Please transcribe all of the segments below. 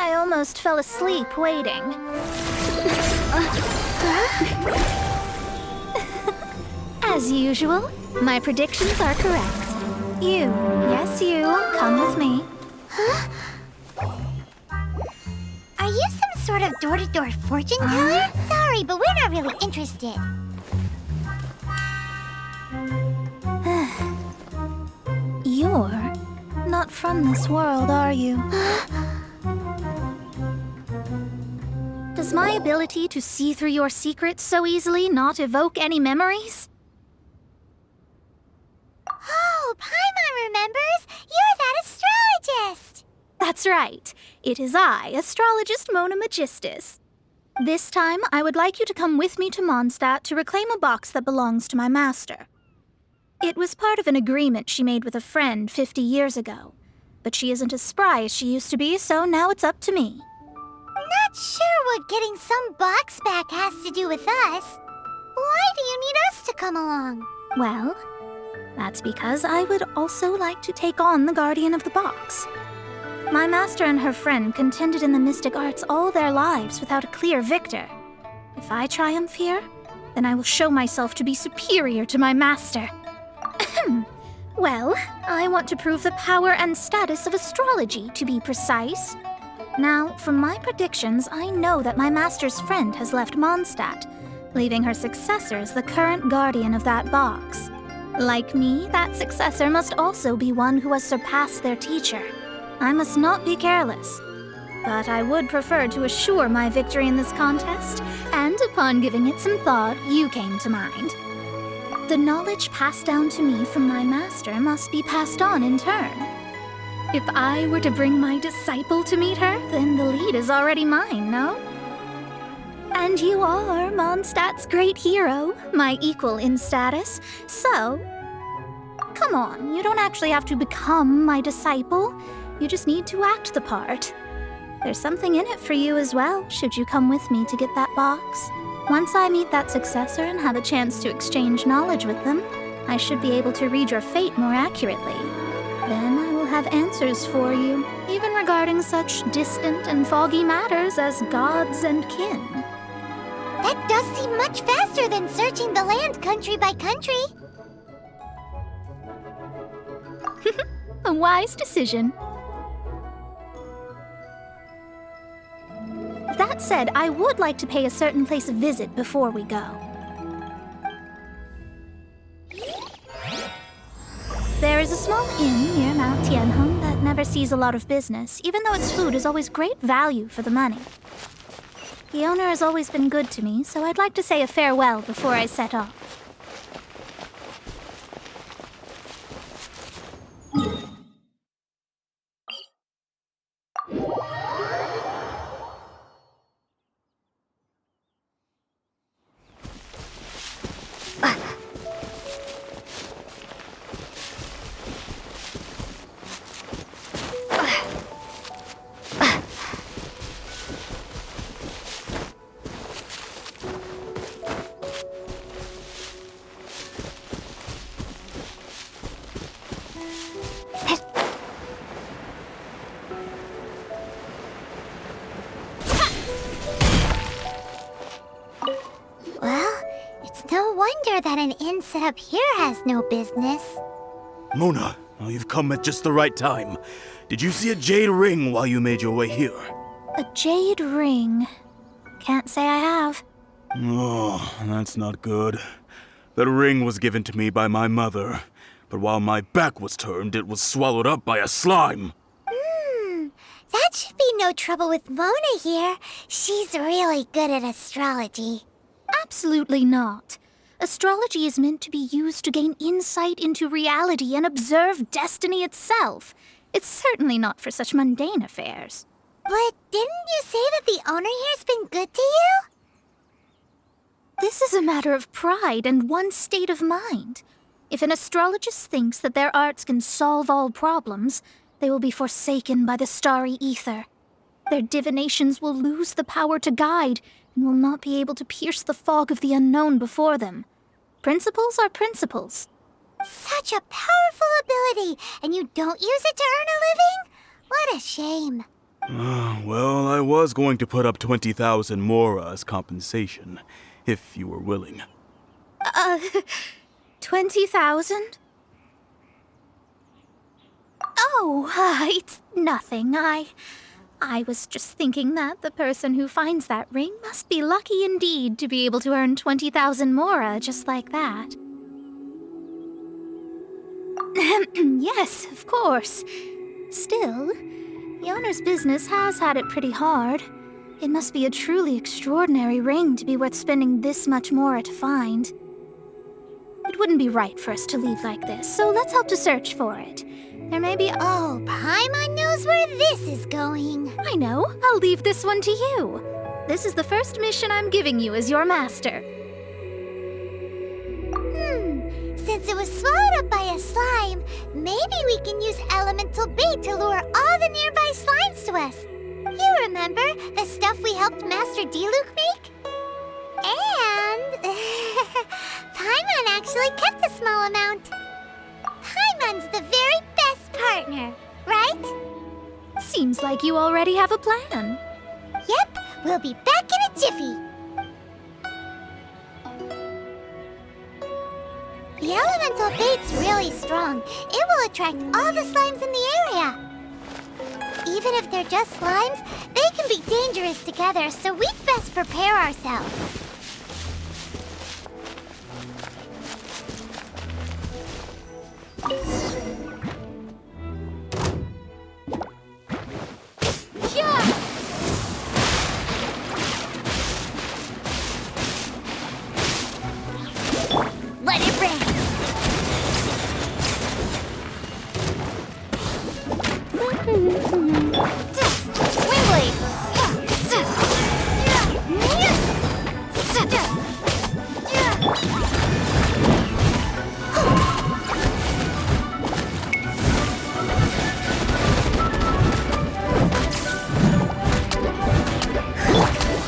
I almost fell asleep waiting. As usual, my predictions are correct. Yes you, come with me. Huh? Are you some sort of door-to-door fortune teller? Sorry, but we're not really interested. You're not from this world, are you? Does my ability to see through your secrets so easily not evoke any memories? Oh, Paimon remembers! You're that astrologist! That's right. It is I, Astrologist Mona Magistus. This time, I would like you to come with me to Mondstadt to reclaim a box that belongs to my master. It was part of an agreement she made with a friend 50 years ago. But she isn't as spry as she used to be, so now it's up to me. Not sure what getting some box back has to do with us. Why do you need us to come along? Well, that's because I would also like to take on the guardian of the box. My master and her friend contended in the mystic arts all their lives without a clear victor. If I triumph here, then I will show myself to be superior to my master. Well, I want to prove the power and status of astrology, to be precise. Now, from my predictions, I know that my master's friend has left Mondstadt, leaving her successor as the current guardian of that box. Like me, that successor must also be one who has surpassed their teacher. I must not be careless. But I would prefer to assure my victory in this contest, and upon giving it some thought, you came to mind. The knowledge passed down to me from my master must be passed on in turn. If I were to bring my disciple to meet her, then the lead is already mine, no? And you are Mondstadt's great hero, my equal in status, so... Come on, you don't actually have to become my disciple. You just need to act the part. There's something in it for you as well, should you come with me to get that box. Once I meet that successor and have a chance to exchange knowledge with them, I should be able to read your fate more accurately. Then I will have answers for you, even regarding such distant and foggy matters as gods and kin. That does seem much faster than searching the land country by country. A wise decision. That said, I would like to pay a certain place a visit before we go. There is a small inn near Mount Tianheng that never sees a lot of business, even though its food is always great value for the money. The owner has always been good to me, so I'd like to say a farewell before I set off. That an inn set up here has no business. Mona, you've come at just the right time. Did you see a jade ring while you made your way here? A jade ring? Can't say I have. Oh, that's not good. That ring was given to me by my mother, but while my back was turned, it was swallowed up by a slime. That should be no trouble with Mona here. She's really good at astrology. Absolutely not. Astrology is meant to be used to gain insight into reality and observe destiny itself. It's certainly not for such mundane affairs. But didn't you say that the owner here's been good to you? This is a matter of pride and one's state of mind. If an astrologist thinks that their arts can solve all problems, they will be forsaken by the starry ether. Their divinations will lose the power to guide and will not be able to pierce the fog of the unknown before them. Principles are principles. Such a powerful ability, and you don't use it to earn a living? What a shame. Well, I was going to put up 20,000 mora as compensation, if you were willing. 20,000? Oh, it's nothing. I was just thinking that the person who finds that ring must be lucky indeed to be able to earn 20,000 mora just like that. Yes, of course. Still, the owner's business has had it pretty hard. It must be a truly extraordinary ring to be worth spending this much mora to find. It wouldn't be right for us to leave like this, so let's help to search for it. There may be... Oh, Paimon knows where this is going. I know. I'll leave this one to you. This is the first mission I'm giving you as your master. Since it was swallowed up by a slime, maybe we can use elemental bait to lure all the nearby slimes to us. You remember the stuff we helped Master Diluc make? And... Paimon actually kept a small amount. Paimon's the very best partner, right? Seems like you already have a plan. Yep, we'll be back in a jiffy. The elemental bait's really strong. It will attract all the slimes in the area. Even if they're just slimes, they can be dangerous together, so we'd best prepare ourselves. Let it rain!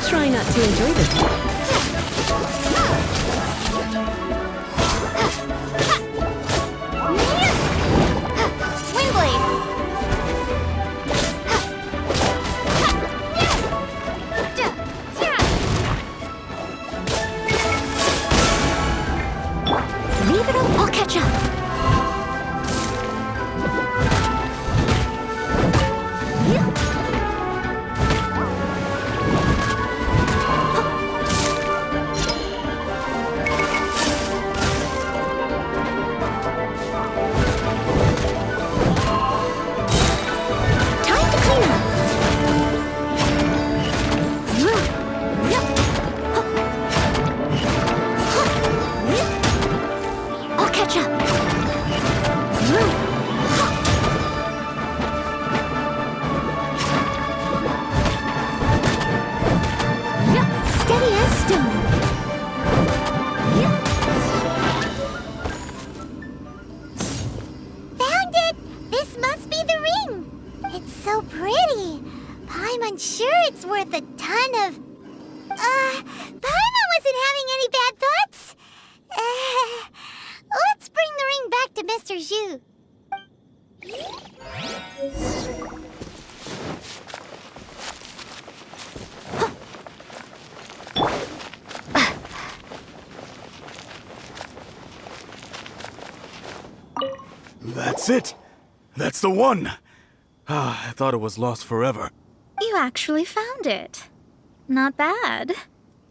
Try not to enjoy this. Leave it up, I'll catch up. Time to clean up. I'll catch up. Steady as stone. Found it! This must be the ring! It's so pretty. Paimon's sure it's worth a ton of... Paimon wasn't having any bad thoughts? Let's bring the ring back to Mr. Zhu. That's it! That's the one! I thought it was lost forever. You actually found it. Not bad.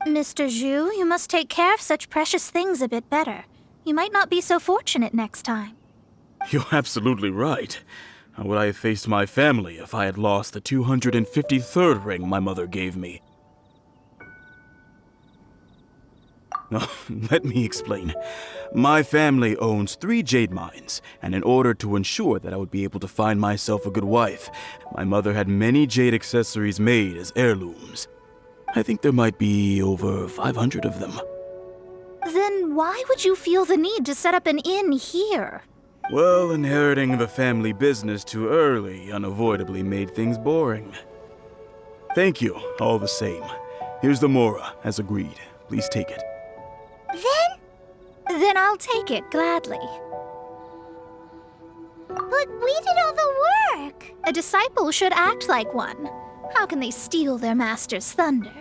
Mr. Zhu, you must take care of such precious things a bit better. You might not be so fortunate next time. You're absolutely right. How would I have faced my family if I had lost the 253rd ring my mother gave me? Let me explain. My family owns 3 jade mines, and in order to ensure that I would be able to find myself a good wife, my mother had many jade accessories made as heirlooms. I think there might be over 500 of them. Then why would you feel the need to set up an inn here? Well, inheriting the family business too early unavoidably made things boring. Thank you, all the same. Here's the mora, as agreed. Please take it. Then I'll take it gladly. But we did all the work. A disciple should act like one. How can they steal their master's thunder?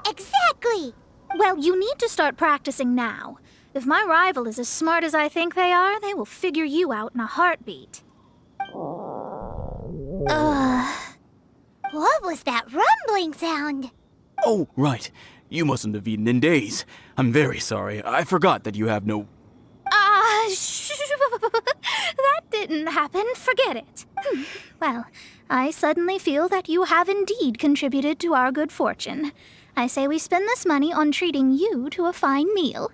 Exactly! Well, you need to start practicing now. If my rival is as smart as I think they are, they will figure you out in a heartbeat. What was that rumbling sound? Oh, right. You mustn't have eaten in days. I'm very sorry. I forgot that you have no... That didn't happen. Forget it. Well, I suddenly feel that you have indeed contributed to our good fortune. I say we spend this money on treating you to a fine meal.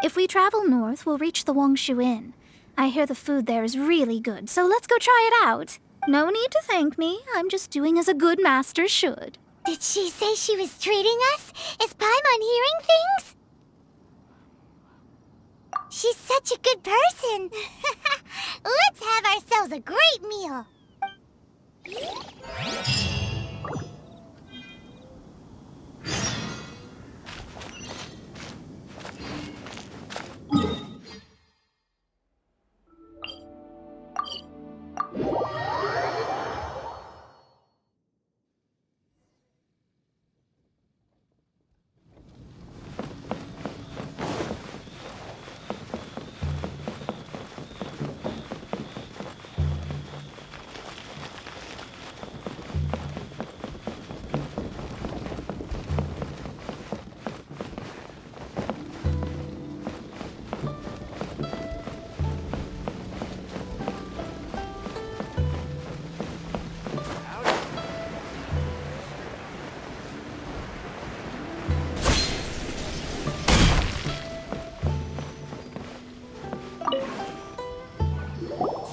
If we travel north, we'll reach the Wongshu Inn. I hear the food there is really good, so let's go try it out. No need to thank me. I'm just doing as a good master should. Did she say she was treating us? Is Paimon hearing things? She's such a good person. Let's have ourselves a great meal.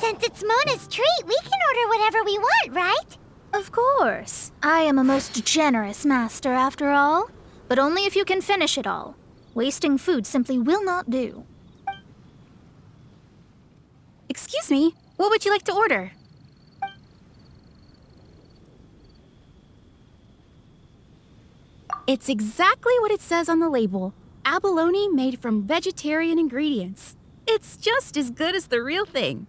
Since it's Mona's treat, we can order whatever we want, right? Of course. I am a most generous master, after all. But only if you can finish it all. Wasting food simply will not do. Excuse me, what would you like to order? It's exactly what it says on the label. Abalone made from vegetarian ingredients. It's just as good as the real thing.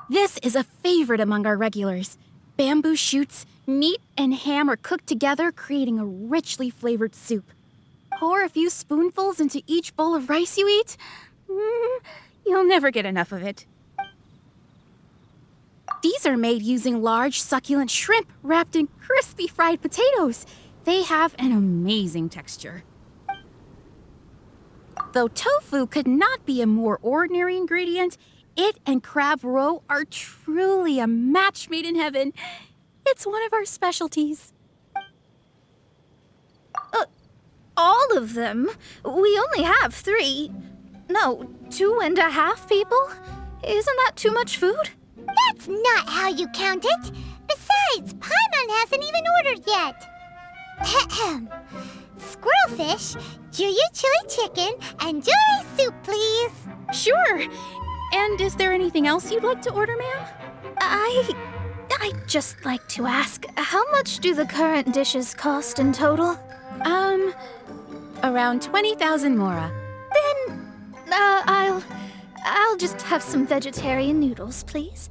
This is a favorite among our regulars. Bamboo shoots, meat, and ham are cooked together, creating a richly flavored soup. Pour a few spoonfuls into each bowl of rice you eat. You'll never get enough of it. These are made using large, succulent shrimp wrapped in crispy fried potatoes. They have an amazing texture. Though tofu could not be a more ordinary ingredient, it and crab roe are truly a match made in heaven. It's one of our specialties. All of them? We only have 3. No, 2.5 people? Isn't that too much food? That's not how you count it. Besides, Paimon hasn't even ordered yet. Squirrelfish, Juyu chili chicken, and jewelry soup, please. Sure. And is there anything else you'd like to order, ma'am? I'd just like to ask, how much do the current dishes cost in total? Around 20,000 mora. Then, I'll just have some vegetarian noodles, please.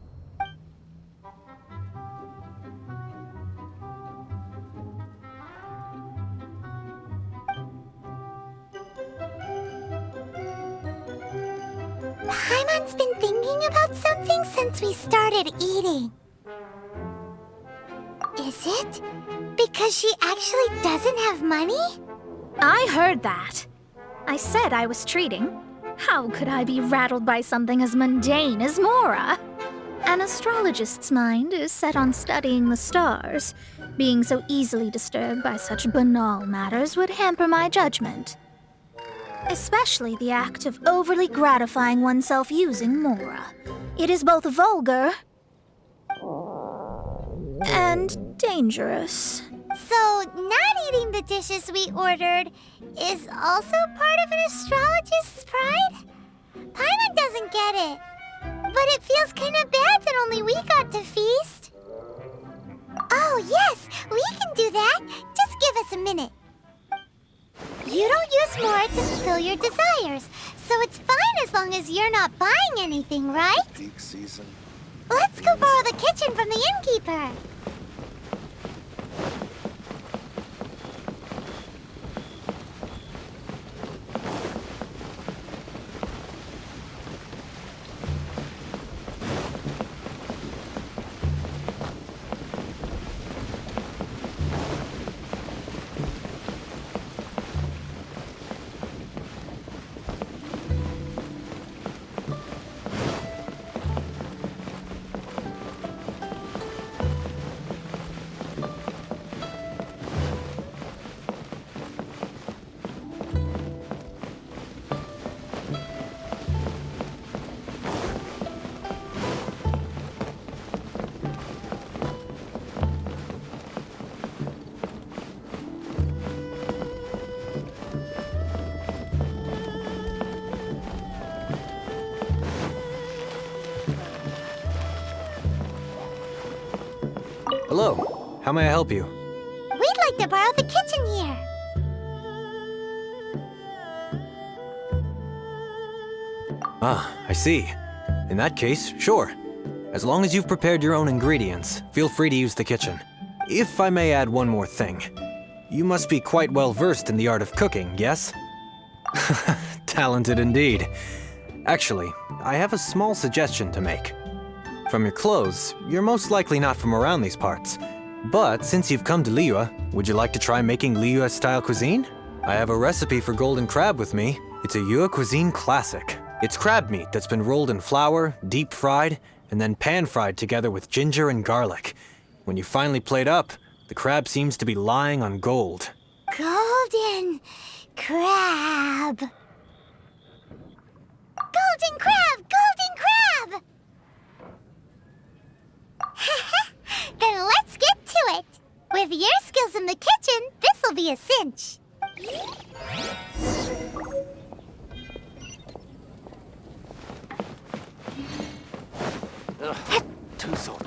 Paimon's been thinking about something since we started eating. Is it because she actually doesn't have money? I heard that. I said I was treating. How could I be rattled by something as mundane as Mora? An astrologist's mind is set on studying the stars. Being so easily disturbed by such banal matters would hamper my judgment. Especially the act of overly gratifying oneself using Mora. It is both vulgar and dangerous. So, not eating the dishes we ordered is also part of an astrologist's pride? Paimon doesn't get it. But it feels kind of bad that only we got to feast. Oh, yes, we can do that. Just give us a minute. You don't use Mora to fulfill your desires, So it's fine as long as you're not buying anything, right? Peak season. Let's go borrow the kitchen from the innkeeper. Hello, how may I help you? We'd like to borrow the kitchen here. Ah, I see. In that case, sure. As long as you've prepared your own ingredients, feel free to use the kitchen. If I may add one more thing. You must be quite well versed in the art of cooking, yes? Talented indeed. Actually, I have a small suggestion to make. From your clothes, you're most likely not from around these parts. But since you've come to Liyue, would you like to try making Liyue-style cuisine? I have a recipe for golden crab with me. It's a Yue cuisine classic. It's crab meat that's been rolled in flour, deep fried, and then pan-fried together with ginger and garlic. When you finally plate up, the crab seems to be lying on gold. Golden crab. Golden crab! Golden crab! Then let's get to it. With your skills in the kitchen, this'll be a cinch. Ugh, too salty.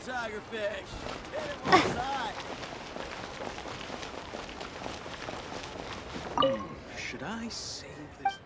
Tigerfish. Hit it one side. Should I save this?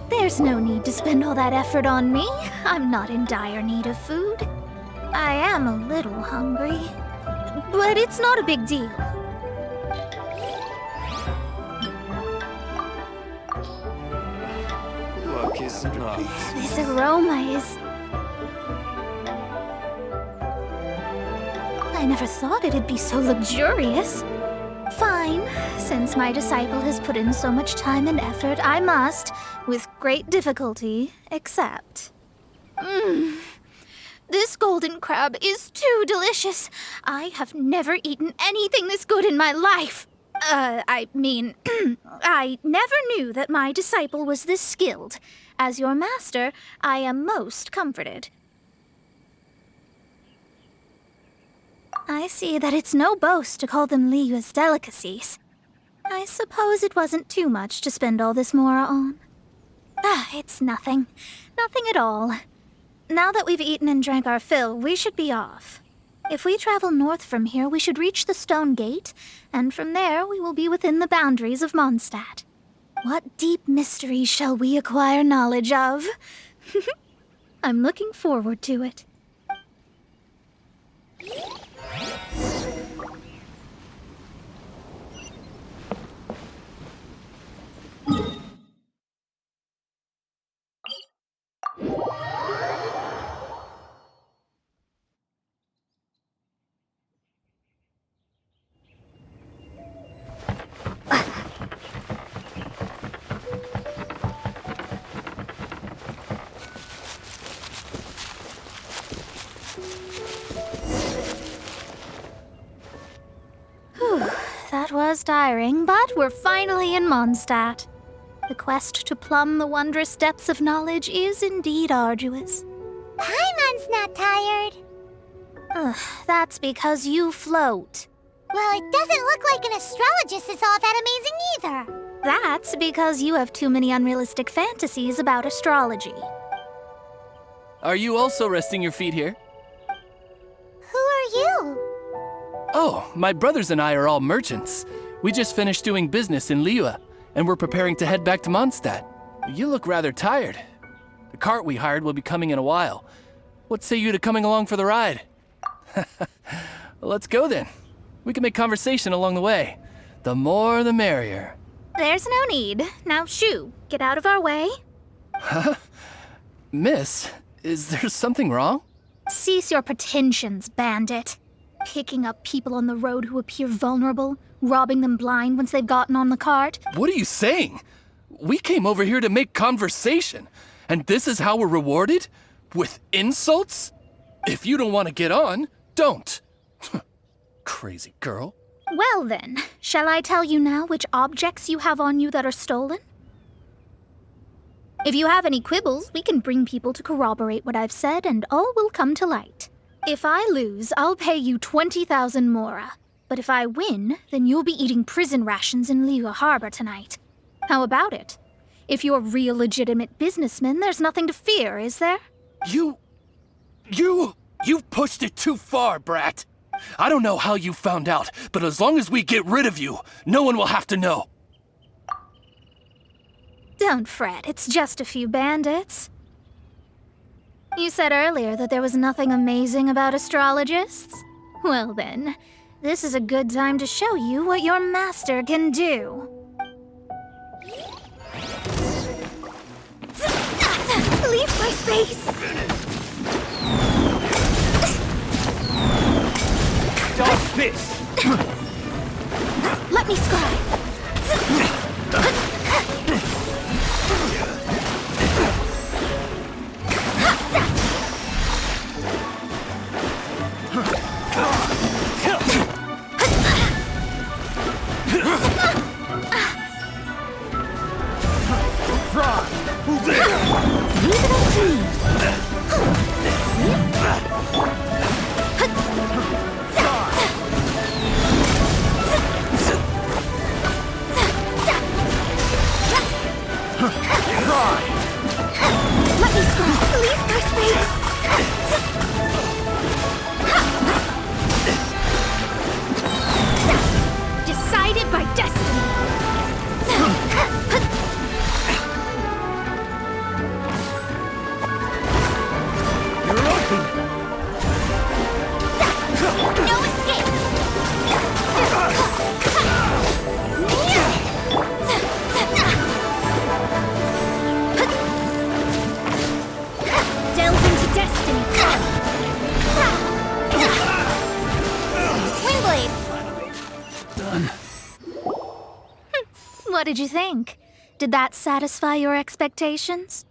There's no need to spend all that effort on me. I'm not in dire need of food. I am a little hungry, but it's not a big deal. Look, is not. This aroma is I never thought it'd be so luxurious. Fine. Since my disciple has put in so much time and effort, I must, with great difficulty, accept. This golden crab is too delicious. I have never eaten anything this good in my life. I never knew that my disciple was this skilled. As your master, I am most comforted. I see that it's no boast to call them Liyue's delicacies. I suppose it wasn't too much to spend all this mora on. It's nothing. Nothing at all. Now that we've eaten and drank our fill, we should be off. If we travel north from here, we should reach the Stone Gate, and from there we will be within the boundaries of Mondstadt. What deep mystery shall we acquire knowledge of? I'm looking forward to it. That was tiring, but we're finally in Mondstadt. The quest to plumb the wondrous depths of knowledge is indeed arduous. Paimon's not tired. That's because you float. Well, it doesn't look like an astrologist is all that amazing either. That's because you have too many unrealistic fantasies about astrology. Are you also resting your feet here? Who are you? Oh, my brothers and I are all merchants. We just finished doing business in Liyue, and we're preparing to head back to Mondstadt. You look rather tired. The cart we hired will be coming in a while. What say you to coming along for the ride? Well, let's go then. We can make conversation along the way. The more the merrier. There's no need. Now shoo, get out of our way. Huh? Miss, is there something wrong? Cease your pretensions, bandit. Picking up people on the road who appear vulnerable, robbing them blind once they've gotten on the cart. What are you saying? We came over here to make conversation, and this is how we're rewarded? With insults? If you don't want to get on, don't. Crazy girl. Well then, shall I tell you now which objects you have on you that are stolen? If you have any quibbles, we can bring people to corroborate what I've said, and all will come to light. If I lose, I'll pay you 20,000 mora. But if I win, then you'll be eating prison rations in Liyue Harbor tonight. How about it? If you're real legitimate businessmen, there's nothing to fear, is there? You've pushed it too far, brat. I don't know how you found out, but as long as we get rid of you, no one will have to know. Don't fret, it's just a few bandits. You said earlier that there was nothing amazing about astrologists? Well then, this is a good time to show you what your master can do. Leave my space! Dodge this! Let me scribe! Decided by destiny. You're open. No escape! Delve into did you think? Did that satisfy your expectations?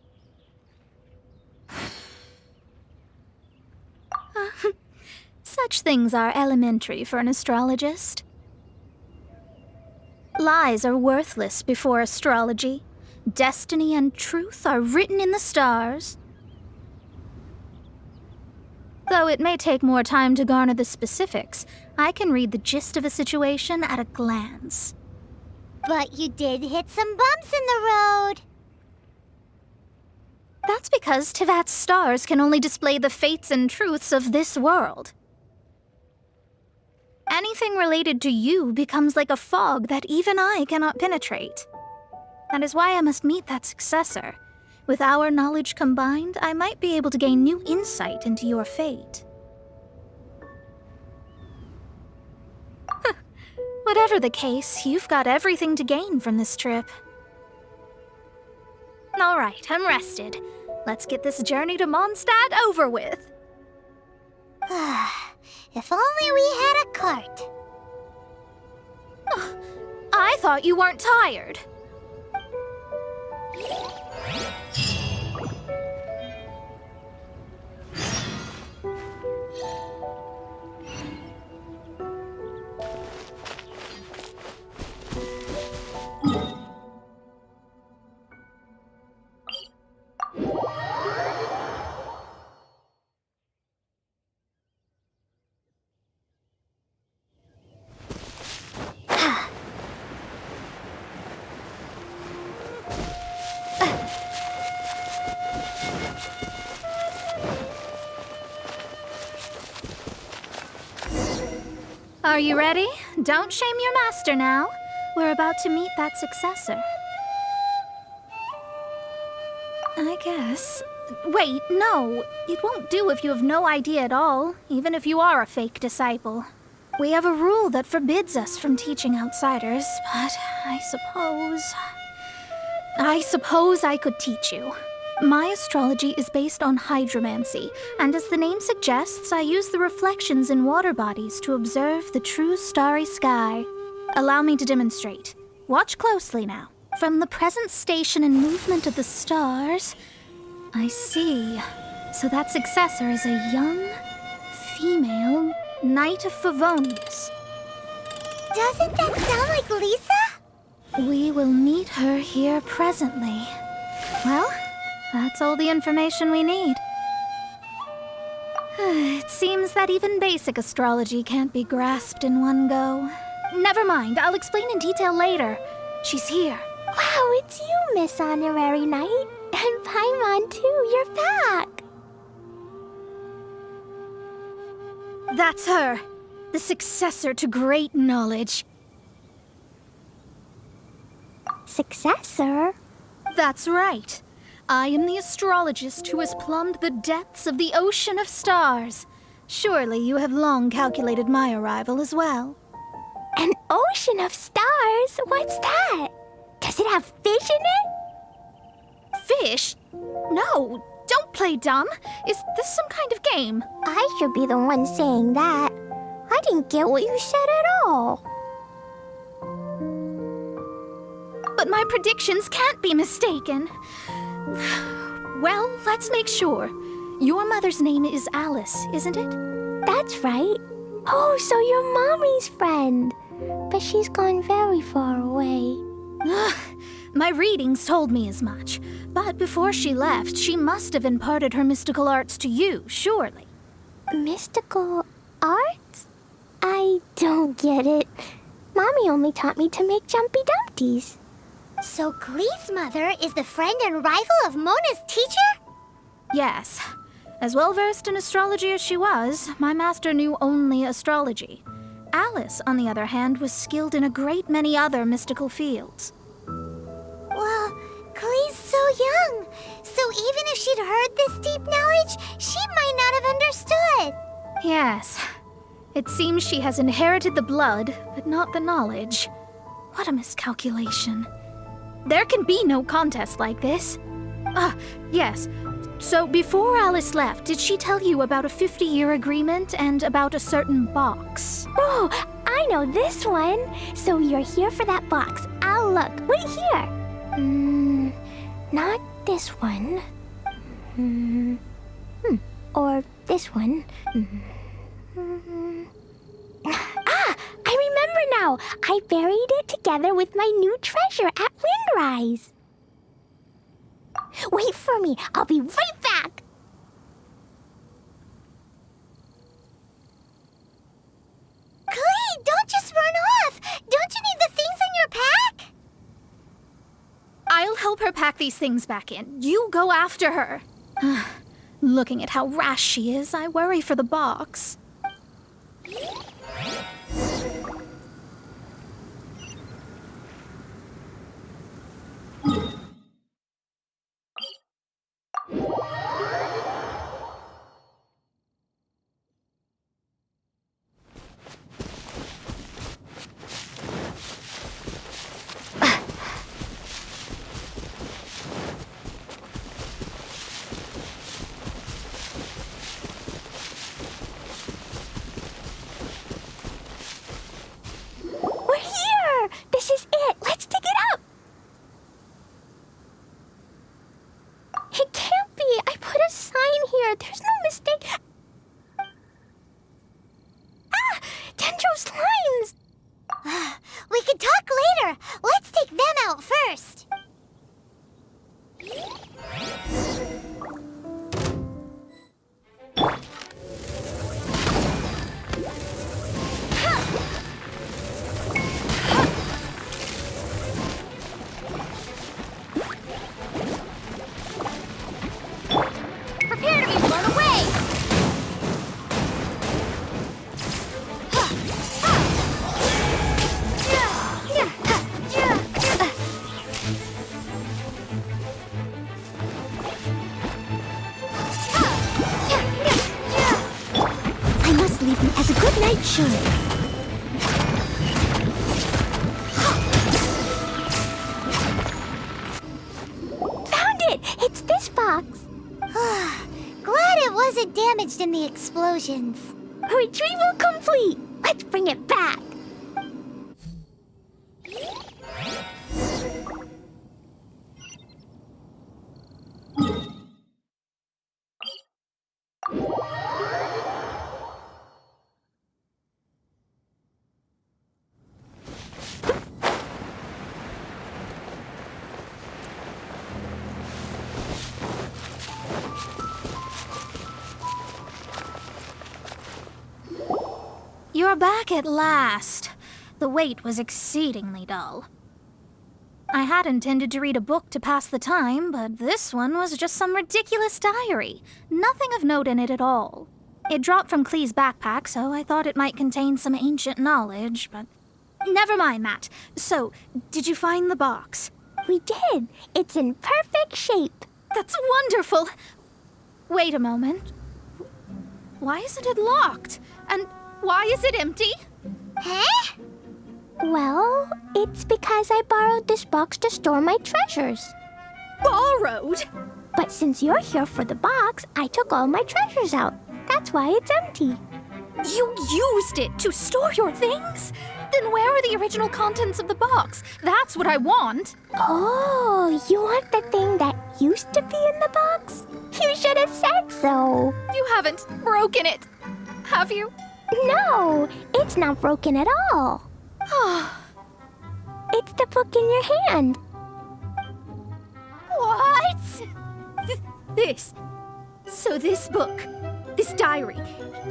Such things are elementary for an astrologist. Lies are worthless before astrology. Destiny and truth are written in the stars. Though it may take more time to garner the specifics, I can read the gist of a situation at a glance. But you did hit some bumps in the road. That's because Tivat's stars can only display the fates and truths of this world. Anything related to you becomes like a fog that even I cannot penetrate. That is why I must meet that successor. With our knowledge combined, I might be able to gain new insight into your fate. Whatever the case, you've got everything to gain from this trip. All right, I'm rested. Let's get this journey to Mondstadt over with. If only we had a cart. I thought you weren't tired. Are you ready? Don't shame your master now. We're about to meet that successor. I guess. Wait, no. It won't do if you have no idea at all, even if you are a fake disciple. We have a rule that forbids us from teaching outsiders, but I suppose I could teach you. My astrology is based on hydromancy, and as the name suggests, I use the reflections in water bodies to observe the true starry sky. Allow me to demonstrate. Watch closely now. From the present station and movement of the stars, I see. So that successor is a young, female Knight of Favonius. Doesn't that sound like Lisa? We will meet her here presently. Well, that's all the information we need. It seems that even basic astrology can't be grasped in one go. Never mind, I'll explain in detail later. She's here. Wow, it's you, Miss Honorary Knight. And Paimon, too, you're back. That's her, the successor to great knowledge. Successor? That's right. I am the astrologist who has plumbed the depths of the ocean of stars. Surely you have long calculated my arrival as well. An ocean of stars? What's that? Does it have fish in it? Fish? No, don't play dumb. Is this some kind of game? I should be the one saying that. I didn't get what you said at all. But my predictions can't be mistaken. Well, let's make sure. Your mother's name is Alice, isn't it? That's right. Oh, so you're Mommy's friend. But she's gone very far away. My readings told me as much. But before she left, she must have imparted her mystical arts to you, surely. Mystical arts? I don't get it. Mommy only taught me to make Jumpy Dumpties. So Glee's mother is the friend and rival of Mona's teacher? Yes. As well-versed in astrology as she was, my master knew only astrology. Alice, on the other hand, was skilled in a great many other mystical fields. Well, Glee's so young. So even if she'd heard this deep knowledge, she might not have understood. Yes. It seems she has inherited the blood, but not the knowledge. What a miscalculation. There can be no contest like this. Yes. So before Alice left, did she tell you about a 50-year agreement and about a certain box? Oh, I know this one. So you're here for that box. I'll look. Right here. Not this one. Or this one. Ah! I remember now. I buried it together with my new treasure at Windrise. Wait for me. I'll be right back. Clay, don't just run off. Don't you need the things in your pack? I'll help her pack these things back in. You go after her. Looking at how rash she is, I worry for the box. We're here! This is it! Let's dig it up! It can't be! I put a sign here! There's no mistake! Ah! Dendro slimes! We can talk later! Let's take them out first! Prepare to be blown away! I must leave him as a good night should. Found it! It's this box. Glad it wasn't damaged in the explosions. Retrieval complete! Let's bring it back! You're back at last. The wait was exceedingly dull. I had intended to read a book to pass the time, but this one was just some ridiculous diary. Nothing of note in it at all. It dropped from Clee's backpack, so I thought it might contain some ancient knowledge, but... Never mind that. So, did you find the box? We did. It's in perfect shape. That's wonderful! Wait a moment. Why isn't it locked? And why is it empty? Huh? Well, it's because I borrowed this box to store my treasures. Borrowed? But since you're here for the box, I took all my treasures out. That's why it's empty. You used it to store your things? Then where are the original contents of the box? That's what I want. Oh, you want the thing that used to be in the box? You should have said so. You haven't broken it, have you? No, it's not broken at all. It's the book in your hand. What? This. So this book, this diary,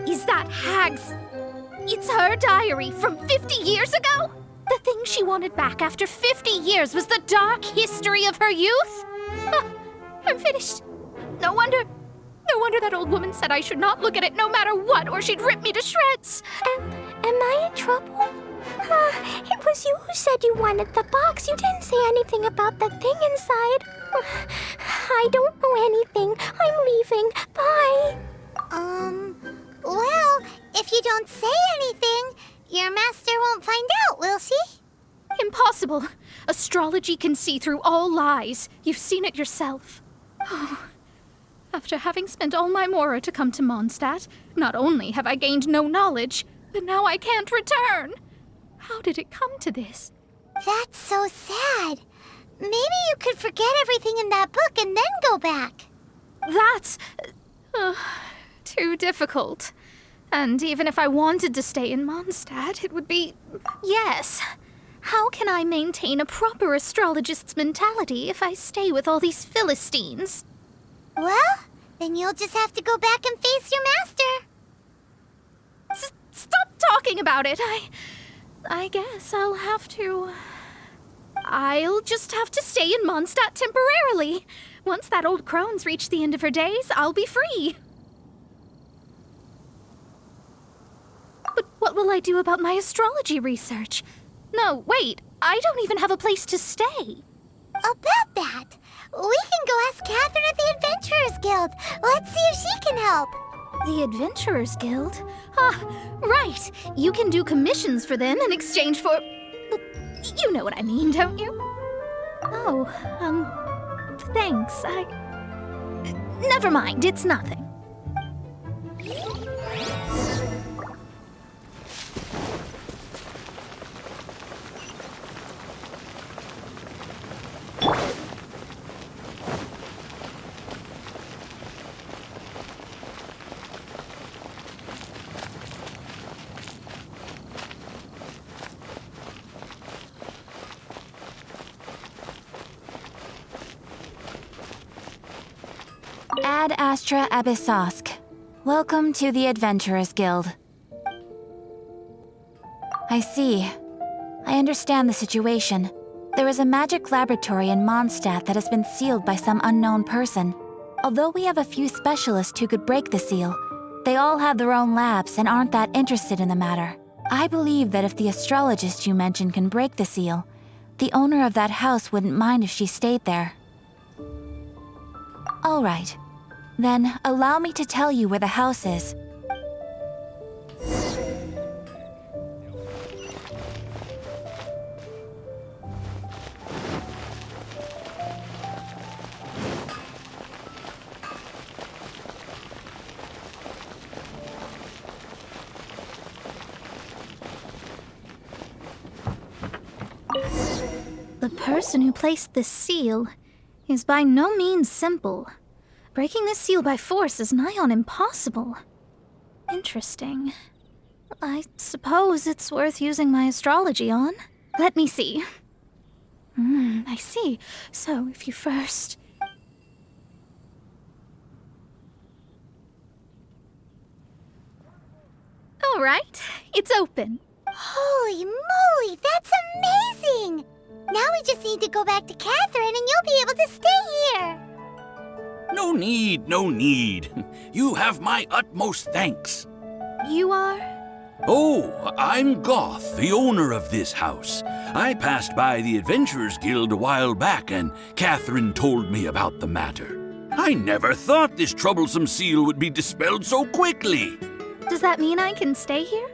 is that Hag's... It's her diary from 50 years ago? The thing she wanted back after 50 years was the dark history of her youth? I'm finished. No wonder that old woman said I should not look at it no matter what, or she'd rip me to shreds. Am I in trouble? It was you who said you wanted the box. You didn't say anything about the thing inside. I don't know anything. I'm leaving. Bye. Well, if you don't say anything, your master won't find out, will she? Impossible. Astrology can see through all lies. You've seen it yourself. After having spent all my mora to come to Mondstadt, not only have I gained no knowledge, but now I can't return. How did it come to this? That's so sad. Maybe you could forget everything in that book and then go back. That's too difficult. And even if I wanted to stay in Mondstadt, it would be... Yes. How can I maintain a proper astrologist's mentality if I stay with all these Philistines? Well, then you'll just have to go back and face your master. Stop talking about it. I guess I'll have to... I'll just have to stay in Mondstadt temporarily. Once that old crone's reached the end of her days, I'll be free. But what will I do about my astrology research? No, wait, I don't even have a place to stay. About that, we can go ask Catherine at the Adventurers Guild. Let's see if she can help. The Adventurers Guild? Ah, right. You can do commissions for them in exchange for... You know what I mean, don't you? Oh, thanks. Never mind, it's nothing. Ad Astra Abyssosk. Welcome to the Adventurers Guild. I see. I understand the situation. There is a magic laboratory in Mondstadt that has been sealed by some unknown person. Although we have a few specialists who could break the seal, they all have their own labs and aren't that interested in the matter. I believe that if the astrologist you mentioned can break the seal, the owner of that house wouldn't mind if she stayed there. All right. Then, allow me to tell you where the house is. The person who placed this seal is by no means simple. Breaking this seal by force is nigh on impossible. Interesting. I suppose it's worth using my astrology on. Let me see. I see. So, if you first... All right, it's open. Holy moly, that's amazing! Now we just need to go back to Catherine and you'll be able to stay here. No need, no need. You have my utmost thanks. You are? Oh, I'm Goth, the owner of this house. I passed by the Adventurers Guild a while back and Catherine told me about the matter. I never thought this troublesome seal would be dispelled so quickly. Does that mean I can stay here?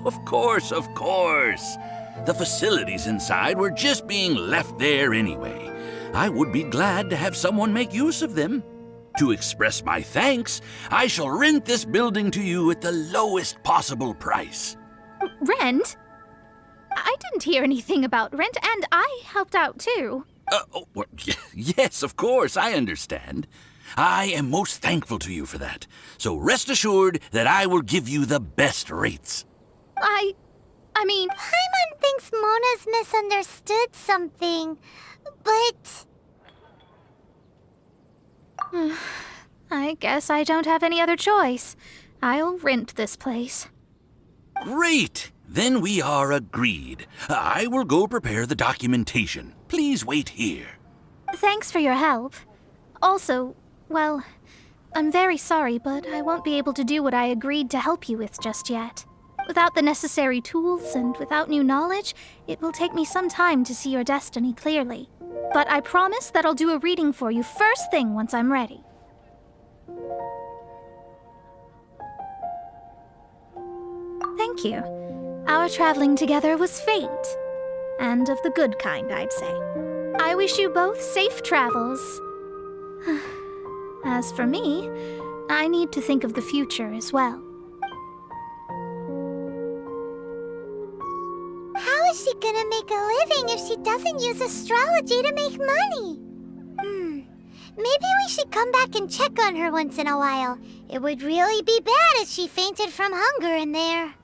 Of course, of course. The facilities inside were just being left there anyway. I would be glad to have someone make use of them. To express my thanks, I shall rent this building to you at the lowest possible price. Rent? I didn't hear anything about rent, and I helped out too. Yes, of course, I understand. I am most thankful to you for that. So rest assured that I will give you the best rates. I mean... Paimon thinks Mona's misunderstood something, but... I guess I don't have any other choice. I'll rent this place. Great! Then we are agreed. I will go prepare the documentation. Please wait here. Thanks for your help. Also, well, I'm very sorry, but I won't be able to do what I agreed to help you with just yet. Without the necessary tools and without new knowledge, it will take me some time to see your destiny clearly. But I promise that I'll do a reading for you first thing once I'm ready. Thank you. Our traveling together was fate. And of the good kind, I'd say. I wish you both safe travels. As for me, I need to think of the future as well. How is is she gonna make a living if she doesn't use astrology to make money? Maybe we should come back and check on her once in a while. It would really be bad if she fainted from hunger in there.